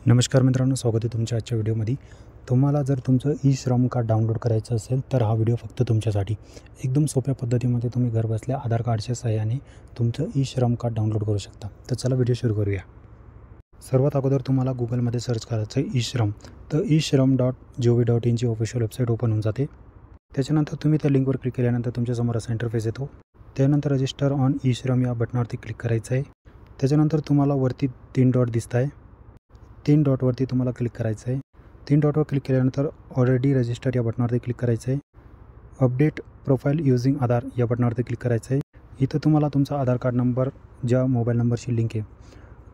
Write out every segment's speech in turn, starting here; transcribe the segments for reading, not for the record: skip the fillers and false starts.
नमस्कार मित्रांनो, स्वागत आहे तुमच्या आजच्या व्हिडिओमध्ये। तुम्हाला जर तुमचं ई-श्रम कार्ड डाउनलोड करायचं असेल तर हा व्हिडिओ फक्त तुमच्यासाठी। एकदम सोप्या पद्धतीमध्ये तुम्ही घर बसल्या आधार कार्डच्या सहाय्याने तुमचं ई-श्रम कार्ड डाउनलोड करू शकता। तर चला व्हिडिओ सुरू करूया। सर्वात अगोदर तुम्हाला गुगलमध्ये सर्च करायचं आहे ई-श्रम। तर e-shram.gov.in ची ऑफिशियल वेबसाईट ओपन होऊन जाते। त्याच्यानंतर तुम्ही त्या लिंकवर क्लिक केल्यानंतर तुमच्यासमोर असा इंटरफेस येतो। त्यानंतर रजिस्टर ऑन ई-श्रम या बटनावरती क्लिक करायचं आहे। त्याच्यानंतर तुम्हाला वरती 3 डॉट दिसत आहे। 3 डॉटवरती तुम्हाला क्लिक करायचं आहे। 3 डॉटवर क्लिक केल्यानंतर ऑलरेडी रजिस्टर या बटनावरती क्लिक करायचं आहे। अपडेट प्रोफाईल युजिंग आधार या बटनावरती क्लिक करायचं आहे। इथं तुम्हाला तुमचा आधार कार्ड नंबर ज्या मोबाईल नंबरशी लिंक आहे,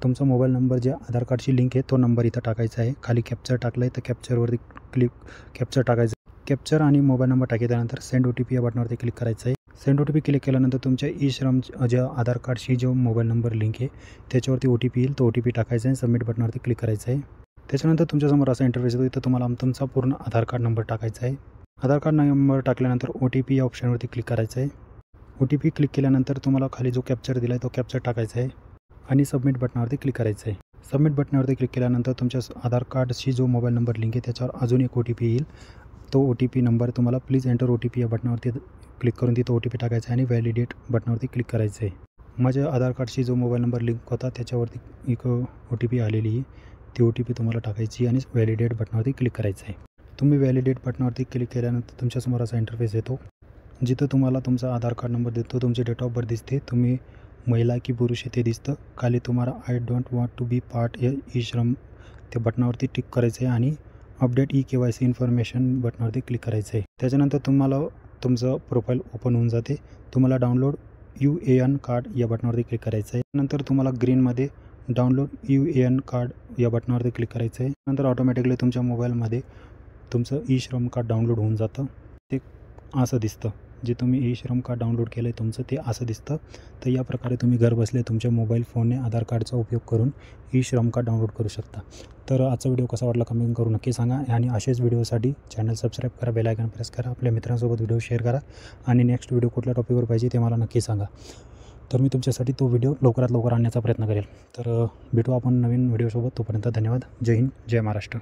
तुमचा मोबाईल नंबर ज्या आधार कार्डशी लिंक आहे तो नंबर इथं टाकायचा आहे। खाली कॅप्चर टाकलं आहे तर कॅप्चरवरती कॅप्चर टाकायचं। कॅप्चर आणि मोबाईल नंबर टाकल्यानंतर सेंड OTP या बटनावरती क्लिक करायचं आहे। सेंड OTP क्लिक केल्यानंतर तुमच्या ई-श्रम ज्या आधार कार्डशी जो मोबाईल नंबर लिंक आहे त्याच्यावरती OTP येईल, तो OTP टाकायचा आहे। सबमिट बटनावरती क्लिक करायचं आहे। त्याच्यानंतर तुमच्यासमोर असा इंटरफेस येतो। इथं तुम्हाला तुमचा पूर्ण आधार कार्ड नंबर टाकायचा आहे। आधार कार्ड नंबर टाकल्यानंतर OTP या ऑप्शनवरती क्लिक करायचं आहे। OTP क्लिक केल्यानंतर तुम्हाला खाली जो कॅप्चर दिला आहे तो कॅप्चर टाकायचा आहे आणि सबमिट बटनावरती क्लिक करायचं आहे। सबमिट बटनावरती क्लिक केल्यानंतर तुमच्या आधार कार्डशी जो मोबाईल नंबर लिंक आहे त्याच्यावर अजून एक OTP येईल। तो OTP नंबर तुम्हाला प्लीज एंटर OTP या बटनावरती क्लिक करून तिथं OTP टाकायचा आहे आणि व्हॅलिडेट बटनावरती क्लिक करायचं आहे। माझ्या आधार कार्डशी जो मोबाईल नंबर लिंक होता त्याच्यावरती एक OTP आलेली आहे, ती OTP तुम्हाला टाकायची आणि व्हॅलिडेट बटनावरती क्लिक करायचं आहे। तुम्ही व्हॅलिडेट बटनावरती क्लिक केल्यानंतर तुमच्यासमोर असा इंटरफेस येतो, जिथं तुम्हाला तुमचा आधार कार्ड नंबर दिसतो, तुमची डेट ऑफ बर्थ दिसते, तुम्ही महिला की पुरुष आहे ते दिसतं। खाली तुम्हाला I don't want to be part eShram त्या बटनावरती टिक करायचं आहे आणि अपडेट KYC इन्फॉर्मेशन बटनावरती क्लिक करायचं आहे। त्याच्यानंतर तुम्हाला तुमचं प्रोफाईल ओपन होऊन जाते। तुम्हाला डाउनलोड UAN कार्ड या बटनावरती क्लिक करायचं आहे। नंतर तुम्हाला ग्रीनमध्ये डाउनलोड UAN कार्ड या बटनावरती क्लिक करायचं आहे। नंतर ऑटोमॅटिकली तुमच्या मोबाईलमध्ये तुमचं ई-श्रम कार्ड डाउनलोड होऊन जातं। ते असं दिसतं, जे तुम्ही ई-श्रम कार्ड डाउनलोड केलं आहे तुमचं ते असं दिसतं। तर या प्रकारे तुम्ही घर बसले तुमच्या मोबाईल फोनने आधार कार्डचा उपयोग करून ई-श्रम कार्ड डाउनलोड करू शकता। तर आजचा व्हिडिओ कसा वाटला कमेंट करून नक्की सांगा आणि असेच व्हिडिओसाठी चॅनल सबस्क्राईब करा, बेल आयकॉन प्रेस करा, आपल्या मित्रांसोबत व्हिडिओ शेअर करा आणि नेक्स्ट व्हिडिओ कुठल्या टॉपिकवर पाहिजे ते मला नक्की सांगा। तर मी तुमच्यासाठी तो व्हिडिओ लवकरात लवकर आणण्याचा प्रयत्न करेल। तर भेटू आपण नवीन व्हिडिओसोबत, तोपर्यंत धन्यवाद। जय हिंद, जय महाराष्ट्र।